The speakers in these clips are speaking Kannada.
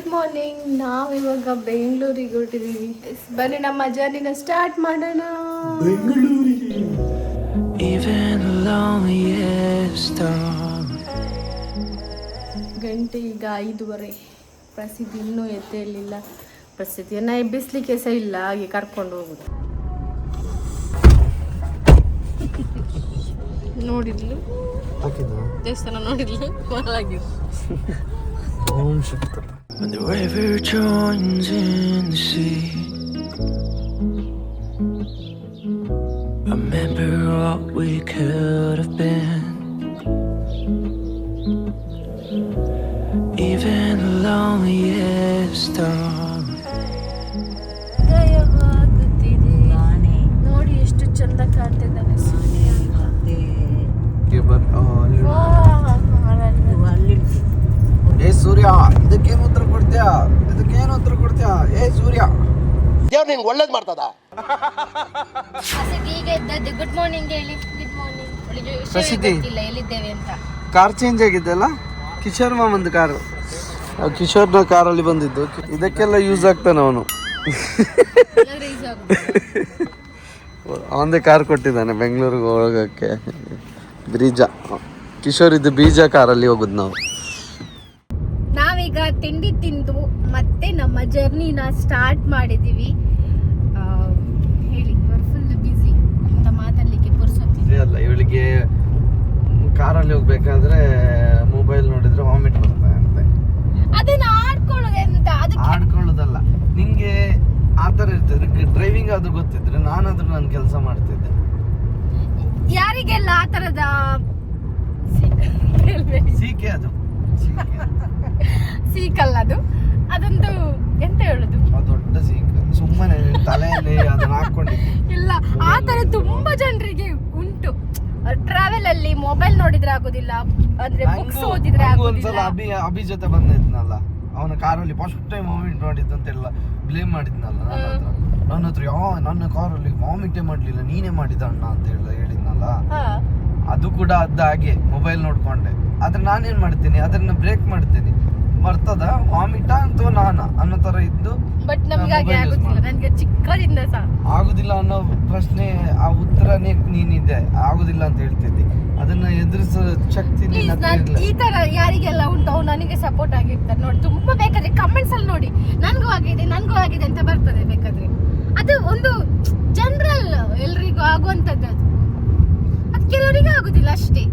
Good morning. ನಾವಿವಾಗ ಬೆಂಗಳೂರಿಗೆ ಹೊರಟಿದ್ದೀವಿ. ಬನ್ನಿ ನಮ್ಮ ಜರ್ನಿನ ಸ್ಟಾರ್ಟ್ ಮಾಡೋಣ. ಗಂಟೆ ಈಗ 5:30. ಪ್ರಸಿದ್ಧಿ ಇನ್ನೂ ಎದ್ದೇಳಿಲ್ಲ. ಪ್ರಸಿದ್ಧಿಯನ್ನು ಎಬ್ಬಿಸ್ಲಿಕ್ಕೆ ಸಹ ಇಲ್ಲ, ಹಾಗೆ ಕರ್ಕೊಂಡು ಹೋಗುದು. ನೋಡಿದ್ಲು ದೇವಸ್ಥಾನ, ನೋಡಿದ್ಲು ಮಲಗಿದ್ದು. Om Shakti. When the river joins in the sea, remember what we could have been. Even the loneliest storm. ನೋಡಿ ಎಷ್ಟು ಚಂದ ಕಾಣ್ತಿದ್ದಾನೆ ಸೂರ್ಯ. ಏ ಸೂರ್ಯ, ಇದಕ್ಕೇನು ಉತ್ತರ ಕೊಡ್ತೀಯಾ? ಇದಕ್ಕೇನು ಉತ್ತರ ಕೊಡ್ತೀಯಾ? ಏ ಸೂರ್ಯ, ದೇವ್ರು ನಿಂಗೆ ಒಳ್ಳೇದು ಮಾಡ್ತದ. ಈಗ ಎದ್ದದ್ದು. ಗುಡ್ ಮಾರ್ನಿಂಗ್ ಹೇಳಿ. Good morning. ಪ್ರಸಿದ್ಧಿ ಎಲ್ಲಿದ್ದೇವೆ ಅಂತ. ಕಾರ್ ಚೇಂಜ್ ಆಗಿದ್ದಲ್ಲ, ಕಿಶೋರ್ ಮಾಮಂದು ಕಾರು. ಕಿಶೋರ್ನ ಕಾರಲ್ಲಿ ಬಂದಿದ್ದು. ಇದಕ್ಕೆಲ್ಲ ಯೂಸ್ ಆಗ್ತಾನೆ ಅವನು. ಅವನದೇ ಕಾರ್ ಕೊಟ್ಟಿದ್ದಾನೆ ಬೆಂಗಳೂರಿಗೆ ಹೋಗೋಕ್ಕೆ. ಬ್ರೀಜ ಕಿಶೋರ್ ಇದು ಬೀಜ ಕಾರಲ್ಲಿ ಹೋಗುದು ನಾವು. ನಾವೀಗ ತಿಂಡಿ ತಿಂದು ಮತ್ತೆ ನಮ್ಮ ಜರ್ನಿನ ಸ್ಟಾರ್ಟ್ ಮಾಡಿದೀವಿ. ಹೇಳಿ, ಫುಲ್ ಬಿಸಿ ಅಂತ ಮಾತಾಡ್ಲಿಕ್ಕೆ ಪುರ್ಸೊತ್ತಿದೆ ಅಲ್ಲ. ಇವಳಿಗೆ ಕಾರಲ್ಲಿ ಹೋಗ್ಬೇಕಾದ್ರೆ ಮೊಬೈಲ್ ನೋಡಿದ್ರೆ ವಾಮಿಟ್ ಬರ್ತಾ ಇರುತ್ತೆ. ಅದನ್ನ ಆಡ್ಕೊಳ್ಳೋದು ಎಂತ? ಆಡ್ಕೊಳ್ಳೋದಲ್ಲ, ನಿಂಗೆ ಆ ಥರ ಇರ್ತದೆ. ಡ್ರೈವಿಂಗ್ ಆದ್ರೂ ಗೊತ್ತಿದ್ರೆ ನಾನಾದ್ರೂ ನಾನು ಕೆಲಸ ಮಾಡ್ತಿದ್ದೆ. ಯಾರಿಗೆಲ್ಲ ಆ ತರದ ಸೀಕೆ ಅದು ಸೀಕಲ್ಲ, ಅದೊಂದು ಎಂತ ಹೇಳುದು, ದೊಡ್ಡ ಸೀಕ್. ಸುಮ್ಮನೆ ತಲೆಯಲ್ಲಿ ಅದನ್ನ ಹಾಕೊಂಡಿದ್ದೆ. ಇಲ್ಲ, ಆ ತರ ತುಂಬಾ ಜನರಿಗೆ ಉಂಟು. ಟ್ರಾವೆಲ್ ಅಲ್ಲಿ ಮೊಬೈಲ್ ನೋಡಿದ್ರೆ ಆಗುದಿಲ್ಲ, ಅಂದ್ರೆ ಬುಕ್ಸ್ ಓದಿದ್ರೆ ಆಗುದಿಲ್ಲ. ಒಂದ್ಸಲ ಅಭಿ ಜೊತೆ ಬಂದಿದ್ನಲ್ಲ, ಅವನ ಕಾರಲ್ಲಿ ಫಸ್ಟ್ ಟೈಮ್ ವಾಮಿಟ್ ಮಾಡಿದ್ದು ಅಂತೆಲ್ಲ ಬ್ಲೇಮ್ ಮಾಡಿದ್ನಲ್ಲ ನನ್ನ ಹತ್ರ. ನನ್ನ ಕಾರಲ್ಲಿ ವಾಮಿಟೇ ಮಾಡ್ಲಿಲ್ಲ, ನೀನೇ ಮಾಡಿದ ಅಣ್ಣ ಅಂತ ಹೇಳಿದ್ನಲ್ಲ. ಅದು ಕೂಡ ಅದ ಹಾಗೆ ಮೊಬೈಲ್ ನೋಡ್ಕೊಂಡೆ. ಆದ್ರೆ ನಾನೇನ್ ಮಾಡ್ತೀನಿ, ಅದನ್ನ ಬ್ರೇಕ್ ಮಾಡ್ತೀನಿ. ಬರ್ತದ ವಾಮಿಟ ಅಂತ ನಾನ ಅನ್ನೋ ತರ ಇದ್ದು. ಬಟ್ ನಮ್ಗೆ ಆಗುದಿಲ್ಲ. ನನ್ಗೆ ಚಿಕ್ಕದಿಂದ ಸಹ ಆಗುದಿಲ್ಲ ಅನ್ನೋ ಪ್ರಶ್ನೆ, ಆ ಉತ್ತರನೇ ನೀನಿದೆ. ಆಗುದಿಲ್ಲ ಅಂತ ಹೇಳ್ತಿದ್ದಿ, ಅದನ್ನ ಎದುರಿಸೋ ಶಕ್ತಿ ಈ ತರ ಯಾರಿಗೆಲ್ಲ ಉಂಟು ಅವ್ರು ನನಗೆ ಸಪೋರ್ಟ್ ಆಗಿರ್ತಾರೆ ನೋಡಿ. ತುಂಬಾ ಬೇಕಾದ್ರೆ ಕಮೆಂಟ್ಸ್ ಅಲ್ಲಿ ನೋಡಿ, ನನ್ಗೂ ಆಗಿದೆ ಅಂತ ಬರ್ತದೆ. ಬೇಕಾದ್ರೆ ಅದು ಒಂದು ಜನರಲ್ ಎಲ್ರಿಗೂ ಆಗುವಂತದ್ದು. ಅದು ಕೆಲವರಿಗೆ ಆಗುದಿಲ್ಲ ಅಷ್ಟೇ.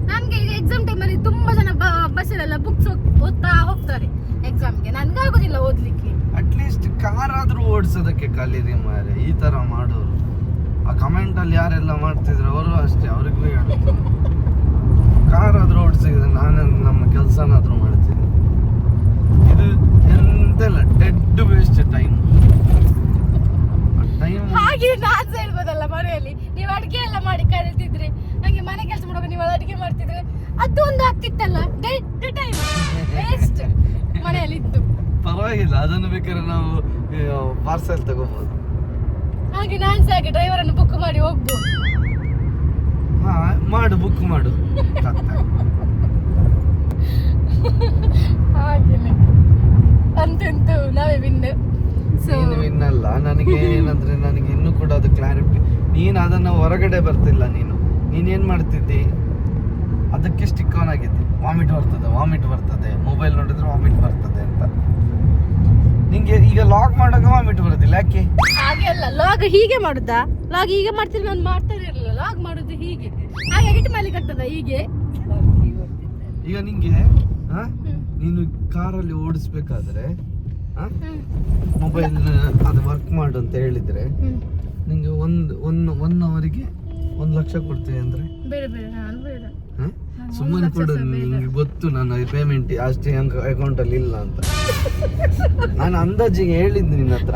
ನನ್ಗೆ ಈಗ ಎಕ್ಸಾಮ್ ಟೈಮಲ್ಲಿ ತುಂಬಾ ಜನ ಬಸ್ಸಲ್ಲೆಲ್ಲ ಬುಕ್ಸ್ ಓದ್ತಾ ಹೋಗ್ತಾರೆ ಎಕ್ಸಾಮ್ಗೆ. ನನ್ಗೆ ಆಗುದಿಲ್ಲ ಓದ್ಲಿಕ್ಕೆ. ಅಟ್ಲೀಸ್ಟ್ ಕಾರ್ ಆದ್ರೂ ಓಡಿಸೋದಕ್ಕೆ ಕಲೀರಿ ಮಾರೆ. ಈ ತರ ಮಾಡೋರು ಆ ಕಮೆಂಟ್ ಅಲ್ಲಿ ಯಾರೆಲ್ಲ ಮಾಡ್ತಿದ್ರು ಅವರು ಅಷ್ಟೇ, ಅವ್ರಿಗೂ ಹೇಳ್ತೀನಿ, ಕಾರ್ ಆದ್ರೂ ಓಡಿಸಿದ್ರೆ ನಾನು ನಮ್ಮ ಕೆಲಸನಾದ್ರೂ ಮಾಡ್ತೀನಿ. ಇದು ಎಂತೆಲ್ಲ ಡೆಡ್ ವೇಸ್ಟ್ ಟೈಮ್. ಹಾಗೆ ನಾನು ಹೇಳ್ಬೋದಲ್ಲ, ಮನೆಯಲ್ಲಿ ನೀವು ಅಡಿಗೆ ಎಲ್ಲ ಮಾಡಿ ಕರೀತಿದ್ರಿ, ನಂಗೆ ಮನೆ ಕೆಲಸ ಮಾಡುವಾಗ ನೀವು ಅಡಿಗೆ ಮಾಡ್ತಿದ್ರೆ ಅದು ಒಂದು ಆಗ್ತಿತ್ತಲ್ಲ. ಡೆಡ್ ಟೈಮ್ ವೇಸ್ಟ್ ಮನೆಯಲ್ಲಿ ಇತ್ತು. ಪರವಾಗಿಲ್ಲ, ಅದನ್ನು ಬೇಕಾದ್ರೆ ನಾವು ಪಾರ್ಸೆಲ್ ತಗೋಬಹುದು. ಹಾಗೆ ನಾನು ಸಹ ಡ್ರೈವರ್ ಅನ್ನು ಬುಕ್ ಮಾಡಿ ಹೋಗ್ಬೋದು. ಹಾ ಮಾಡು, ಬುಕ್ ಮಾಡು. ಹಾಗೇನೆ ಅಂತಂತೂ ನಾವೇ ವಿನ್. ನೀನು ವಿನ್ ಅಲ್ಲ. ನನಗೆ ಏನಂದ್ರೆ, ನನಗೆ ಇನ್ನೂ ಕೂಡ ಅದು ಕ್ಲಾರಿಟಿ. ನೀನು ಅದನ್ನ ಹೊರಗಡೆ ಬರ್ತಿಲ್ಲ. ನೀನೇನ್ ಮಾಡ್ತಿದ್ದಿ, ಅದಕ್ಕೆ ಸ್ಟಿಕ್ ಆನ್ ಆಗಿದ್ದಿ. ವಾಮಿಟ್ ಬರ್ತದೆ, ಮೊಬೈಲ್ ನೋಡಿದ್ರೆ ವಾಮಿಟ್ ಬರ್ತದೆ ಅಂತ. ನಿಂಗೆ ಈಗ ಲಾಗ್ ಮಾಡಾಗ ವಾಮಿಟ್ ಬರೋದಿಲ್ಲ, ಯಾಕೆ? ಹಾಗೆ ಅಲ್ಲ, ಲಾಗ್ ಹೀಗೆ ಮಾಡುದಾ? ಲಾಗ್ ಹೀಗೆ ಮಾಡ್ತಿದ್ರೆ ನಾನು ಮಾಡ್ತಾನೆ ಇರಲಿಲ್ಲ. ಲಾಗ್ ಮಾಡುದು ಹೀಗೆ, ಹಾಗೆ ಹಿಟ್ ಮಾಡ್ಲಿಕ್ಕೆ ಆಗ್ತದ ಹೀಗೆ. ಈಗ ನಿಂಗೆ ನೀನು ಕಾರಲ್ಲಿ ಓಡಿಸ್ಬೇಕಾದ್ರೆ ಮೊಬೈಲ್ ಅದು ವರ್ಕ್ ಮಾಡು ಅಂತ ಹೇಳಿದ್ರೆ ನಿಂಗೆ ಒನ್ ಅವರಿಗೆ 1 ಲಕ್ಷ ಕೊಡ್ತೇವೆ ಅಂದ್ರೆ ಸುಮ್ಮನೆ ಕೊಡು. ನಿಂಗೆ ಗೊತ್ತು ನನ್ನ ಪೇಮೆಂಟ್ ಅಷ್ಟೇ ಅಕೌಂಟ್ ಅಲ್ಲಿ ಇಲ್ಲ ಅಂತ. ನಾನು ಅಂದಾಜಿಗೆ ಹೇಳಿದ್ದು ನಿನ್ನ ಹತ್ರ.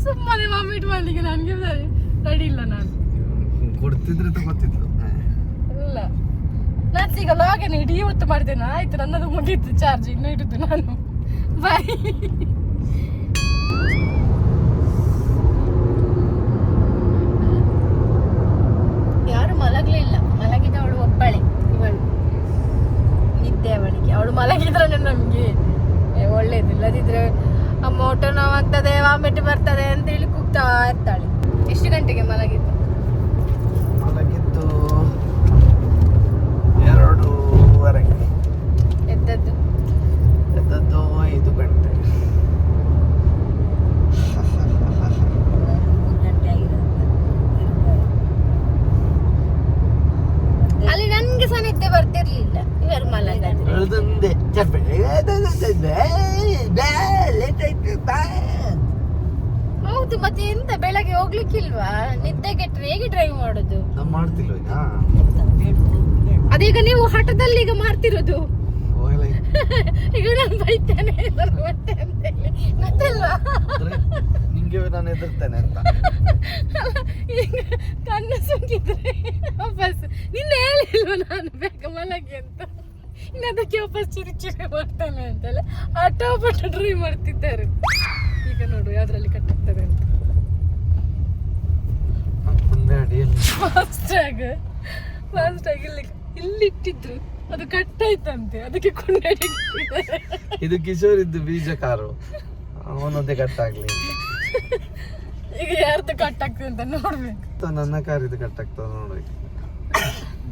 ಸುಮ್ಮನೆ ವಾಮಿಟ್ ಮಾಡ್ಲಿಕ್ಕೆ ನನಗೆ ರೆಡಿ ಇಲ್ಲ. ನಾನು ಕೊಡ್ತಿದ್ರೆ ತಗೋತಿದ್ಲು. ಇಲ್ಲ, ನಾನು ಈಗ ಲಾಗೇನು ಇಡೀ ಹೊತ್ತು ಮಾಡ್ತೇನೆ. ಆಯ್ತು, ನನ್ನದು ಮುಗೀತು ಚಾರ್ಜ್. ಇನ್ನು ಇಡುದು ನಾನು. ಬಾಯ್. ಯಾರು ಮಲಗಲಿಲ್ಲ. ಮಲಗಿದವಳು ಒಬ್ಬಳೆ. ಇವಳು ನಿದ್ದೆ ಅವಳಿಗೆ. ಅವಳು ಮಲಗಿದ ಇಲ್ಲದಿದ್ರೆ ನಮ್ಗೆ ಒಳ್ಳೇದಿಲ್ಲದಿದ್ರೆ ಹೊಟ್ಟೆ ನೋವಾಗ್ತದೆ ವಾಮಿಟ್ ಬರ್ತದೆ ಅಂತ ಹೇಳಿ ಕೂಗ್ತಾ ಇರ್ತಾಳೆ. ಎಷ್ಟು ಗಂಟೆಗೆ ಮಲಗಿದ್ದು? 2:30 ಎದ್ದದ್ದು 5 ಗಂಟೆ. ಅಲ್ಲಿ ನನ್ಗೆ ಸಹ ನಿದ್ದೆ ಬರ್ತಿರ್ಲಿಲ್ಲ. ಇವರು ಹೌದು, ಮತ್ತೆ ಎಂತ ಬೆಳಗ್ಗೆ ಹೋಗ್ಲಿಕ್ಕಿಲ್ವಾ? ನಿದ್ದೆ ಕೆಟ್ಟರೆ ಹೇಗೆ ಡ್ರೈವ್ ಮಾಡೋದು? ನಾವು ಮಾಡ್ತಿಲ್ವ ಈಗ? ಅದೀಗ ನೀವು ಹಠದಲ್ಲಿ ಈಗ ಮಾಡ್ತಿರೋದು. ಈಗ ನಾನು ಬೈತೇನೆ ಮತ್ತೆ ಅಂತ ಹೇಳಿ ಗೊತ್ತಲ್ವಾ? ನಿಂಗೆ ನಾನು ಎದುರ್ತೇನೆ ಅಂತ ಈಗ ಕಣ್ಣು ಸುಂಕಿದ್ರೆ ವಾಪಸ್ ನಿನ್ನೆ ಹೇಳಿಲ್ವ ನಾನು ಬೇಗ ಮಲಗಿ ಅಂತ, ಇನ್ನು ಅದಕ್ಕೆ ವಾಪಸ್ ಚಿರಿ ಮಾಡ್ತಾನೆ ಅಂತಲ್ಲ ಆಟೋಪಟ ಡ್ರೈವ್ ಮಾಡ್ತಿದ್ದಾರೆ. ಈಗ ನೋಡು ಯಾವ್ದ್ರಲ್ಲಿ ಕಟ್ಟಾಗ್ತದೆ ಅಂತ. ಫಾಸ್ಟಾಗಿ ಇಲ್ಲಿ ಇಟ್ಟಿದ್ರು, ಅದು ಕಟ್ಟಾಯ್ತಂತೆ, ಅದಕ್ಕೆ ಕೊಂಡಾಡಿ. ಇದು ಕಿಶೋರ್ ಇದ್ದು ಬೀಜ ಕಾರು, ಅವನದ್ದೇ ಕಟ್ಟಾಗ್ಲಿ. ಈಗ ಯಾರ್ದು ಕಟ್ಟಾಗ್ತದೆ ಅಂತ ನೋಡ್ಬೇಕು. ನನ್ನ ಕಾರ್ ಇದು ಕಟ್ಟಾಗ್ತದೆ ನೋಡು.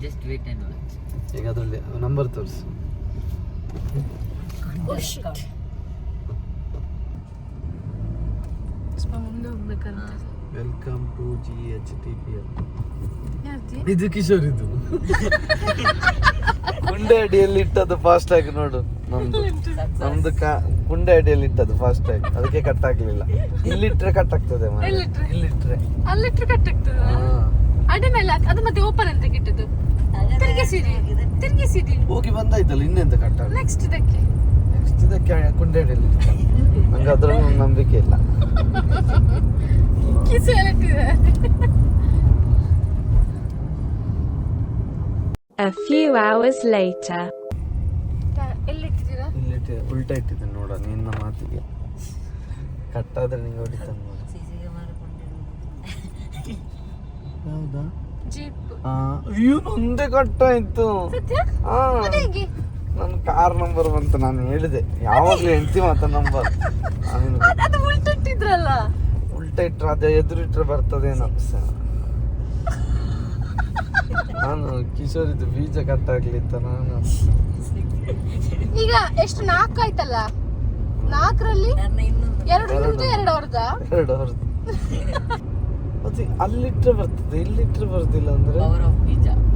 Just wait and watch. ಈಗ ಅದ್ರಲ್ಲಿ ನಂಬರ್ ತೋರಿಸು. ಮುಂದೆ ಹೋಗ್ಬೇಕಂತ. Welcome to GHTPL. ಇದು ಕಿಶೋರ್ ಇದು ಕುಂಡೆ ಅಡಿಯಲ್ಲಿ ಇಟ್ಟದ್ದು ಫಾಸ್ಟ್ ಆಗಿ ನೋಡು. ನಮ್ದು ಕುಂಡೆ ಅಡಿಯಲ್ಲಿ ಇಟ್ಟದ್ದು ಫಾಸ್ಟ್ ಆಗಿ, ಅದಕ್ಕೆ ಕಟ್ ಆಗ್ಲಿಲ್ಲ. ಇಲ್ಲಿಟ್ರೆ ಕಟ್ ಆಗ್ತದೆ, ಇಲ್ಲಿಟ್ರೆ ಅಲ್ಲಿಟ್ರೆ ಕಟ್ ಆಗ್ತದ. ಅಡಿ ಮೇಲೆ ಅದು ಮತ್ತೆ ಓಪನ್ ಅಂತ ಇಟ್ಟದ್ದು. ತಿರ್ಗಿಸಿಡಿ ಹೋಗಿ ಬಂದಾಯ್ತಲ್ಲ, ಇನ್ನೆಂತ ಕಟ್ ಆಗ. ನೆಕ್ಸ್ಟ್ ಇದಕ್ಕೆ ಕುಂಡೆ ಅಡಿಯಲ್ಲಿ ನಂಗೆ ಅದ್ರಲ್ಲಿ ನಂಬಿಕೆ ಇಲ್ಲ. ಕಿಸು ಎಲ್ಲಿಟ್ಟಿದೆ. A few hours later. ಎಲ್ಲಿಟ್ಟಿದ್ದೀರಾ? ಇಲ್ಲಿಟ್ಟೆ ಉಲ್ಟಾ ಇಟ್ಟಿದ್ದೆ ನೋಡ. ನಿನ್ನ ಮಾತಿಗೆ ಕಟ್ಟಾದ್ರೆ ನಿಂಗೆ ಹೊಡಿತಾನೆ ನೋಡ. ಹೌದಾ? ಜೀಪ್ ಒಂದೇ ಕಟ್ಟಾಯ್ತು. ಹೇಗೆ? ನನ್ನ ಕಾರ್ ನಂಬರ್ ಬಂತು, ನಾನು ಹೇಳಿದೆ ಯಾವಾಗ್ಲೂ ಹೆಂಡ್ತಿ ಮಾತ ನಂಬರ್. ಅದು ಉಲ್ಟಾ ಇಟ್ಟಿದ್ರಲ್ಲ. ಉಲ್ಟಾ ಇಟ್ರೆ ಅದೇ ಎದುರಿಟ್ರೆ ಬರ್ತದೆ ಅನ್ಸ. ನಾನು ಕಿಶೋರ್ ಇದು ಬೀಜ ಕಟ್ಟಾಗ್ಲಿತ್ತ ನಾನು. ಈಗ ಎಷ್ಟು 4 ಆಯ್ತಲ್ಲ, 4ರಲ್ಲಿ 2 ನಿಮ್ದು 2 ಅವ್ರದ. 2 ಅವ್ರದ್ದು. ಮತ್ತೆ ಅಲ್ಲಿಟ್ರೆ ಬರ್ತದೆ, ಇಲ್ಲಿಟ್ರೆ ಬರ್ತಿಲ್ಲ ಅಂದ್ರೆ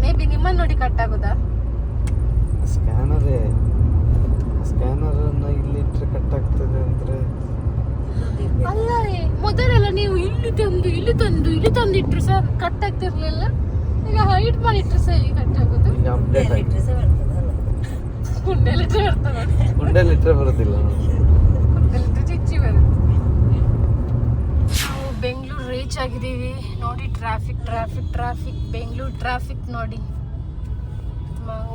ಮೇ ಬಿ ನಿಮ್ಮನ್ನ ನೋಡಿ ಕಟ್ ಆಗೋದಾ? ಸ್ಕ್ಯಾನರ್ ಅನ್ನ ಇಲ್ಲಿಟ್ರೆ ಕಟ್ ಆಗ್ತದೆ ಅಂದ್ರೆ. ಅಲ್ಲ ರೀ, ಮೊದಲೆಲ್ಲ ನೀವು ಇಲ್ಲಿ ತಂದು ಇಟ್ರು ಸಹ ಕಟ್ ಆಗ್ತಿರ್ಲಿಲ್ಲ. ಈಗ ಹೈಟ್ ಮಾಡಿಟ್ರು ಸಹ ಇಲ್ಲಿ ಕಟ್ ಆಗೋದು. ಈಗ ಅಪ್ಡೇಟ್ ಆಯ್ತು. ಕುಂಡೆಲಿಟ್ರೆ ಬರ್ತದೆ. ಕುಂಡೆಲಿಟ್ರೆ ಬರೋದಿಲ್ಲ, ಕುಂಡೆಲಿಟ್ರೆ ಚಿಚ್ಚಿ ಬರುತ್ತೆ. ನಾವು ಬೆಂಗಳೂರು ರೀಚ್ ಆಗಿದ್ದೀವಿ ನೋಡಿ. ಟ್ರಾಫಿಕ್ ಬೆಂಗಳೂರು ಟ್ರಾಫಿಕ್ ನೋಡಿ.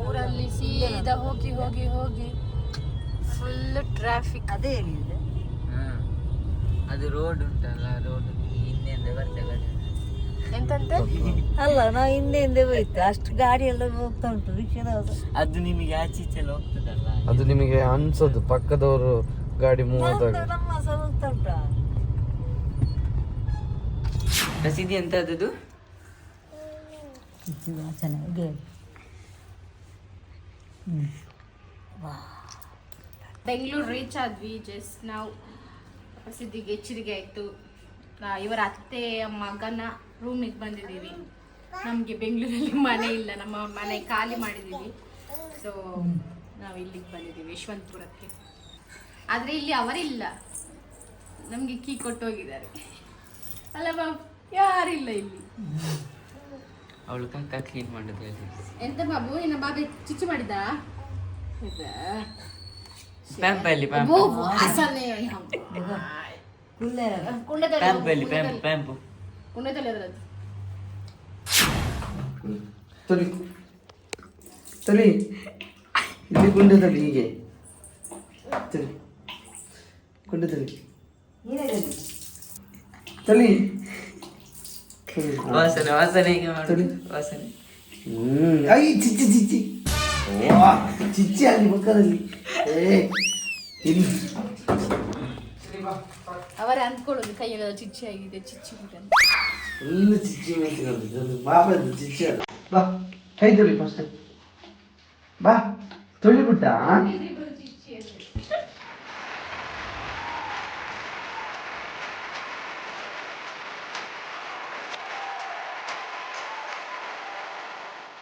ಊರಲ್ಲಿ ಸೀದಾ ಹೋಗಿ ಫುಲ್ ಟ್ರಾಫಿಕ್. ಅದೇ ಹೇಳಿದೆ. ಅದು ರೋಡ್ ಉಂಟಲ್ಲ, ರೋಡ್ ಹಿಂದೆಂದ ಬರ್ತದೆ. ಎಂತಂತೆ? ಅಲ್ಲ, ನಾವು ಹಿಂದೆ ಹೋಯ್ತು, ಅಷ್ಟು ಗಾಡಿ ಎಲ್ಲ ಹೋಗ್ತಾ ಉಂಟು ರಿಕ್ಷಾದ. ಅದು ನಿಮಗೆ ಆಚೀಚೆಲ್ಲ ಹೋಗ್ತದಲ್ಲ, ಅದು ನಿಮಗೆ ಅನ್ಸೋದು ಪಕ್ಕದವರು ಗಾಡಿ ಮೂವ್ ಆದಾಗ. ನಮ್ಮ ಸಹ ಹೋಗ್ತಾ ಉಂಟಾ. ರಸೀದಿ ಎಂತ ಅದು ಚೆನ್ನಾಗಿ. ಬೆಂಗಳೂರು ರೀಚ್ ಆದ್ವಿ. ಜಸ್ಟ್ ನಾವು ಪ್ರಸಿದ್ಧಿಗೆ ಎಚ್ಚರಿಕೆ ಆಯಿತು. ಇವರ ಅತ್ತೆಯ ಮಗನ ರೂಮಿಗೆ ಬಂದಿದ್ದೀವಿ. ನಮಗೆ ಬೆಂಗಳೂರಲ್ಲಿ ಮನೆ ಇಲ್ಲ, ನಮ್ಮ ಮನೆ ಖಾಲಿ ಮಾಡಿದ್ದೀವಿ. ಸೊ ನಾವು ಇಲ್ಲಿಗೆ ಬಂದಿದ್ದೀವಿ, ಯಶವಂತಪುರಕ್ಕೆ. ಆದರೆ ಇಲ್ಲಿ ಅವರಿಲ್ಲ, ನಮಗೆ ಕೀ ಕೊಟ್ಟು ಹೋಗಿದ್ದಾರೆ ಅಲ್ಲ ಬಾಬು, ಯಾರಿಲ್ಲ ಇಲ್ಲಿ. ಅವಳು ಪಂಕ ಕ್ಲೀನ್ ಮಾಡಿದ್ರೆ ಎಂತ ಬಾಬು, ನಿನ್ನ ಬಾಬೆ ಚಿಚ್ಚು ಮಾಡಿದ? ಪ್ಯಾಂಪಲ್ಲಿ ಪ್ಯಾಂಪು ಕುಂಡದಲ್ಲಿ ಅದರದ್ದು ತಲಿ ಇಲ್ಲಿ ಗುಂಡದಲ್ಲಿ ಹೀಗೆ ತಲಿ ಗುಂಡದಲ್ಲಿ ತಲಿ ವಾಸನೆ ವಾಸನೆ ವಾಸನೆ. ಐ ಚಿಚ್ಚಿ ಚಿಚ್ಚಿ ಚಿಚ್ಚಿ ಅಲ್ಲಿ ಮಕ್ಕಳಲ್ಲಿ ಇಲ್ಲಿ ಅವರೇ ಅಂದ್ಕೊಳ್ಳೋದು ಕೈಯೆಲ್ಲ ಚಿಚ್ಚಿ ಆಗಿದೆ ಚಿಚ್ಚಿ ಅಂತ. ಫುಲ್ ಚಿಚ್ಚಿ ಮೇಯ್ತಿರೋದು ಬಾಬದ್ದು ಚಿಚ್ಚಿ ಅದು. ಬಾ ಕೈ ತೊಳಿ ಫಸ್ಟ್ ಬಾ ತೊಳಿಬಿಟ್ಟ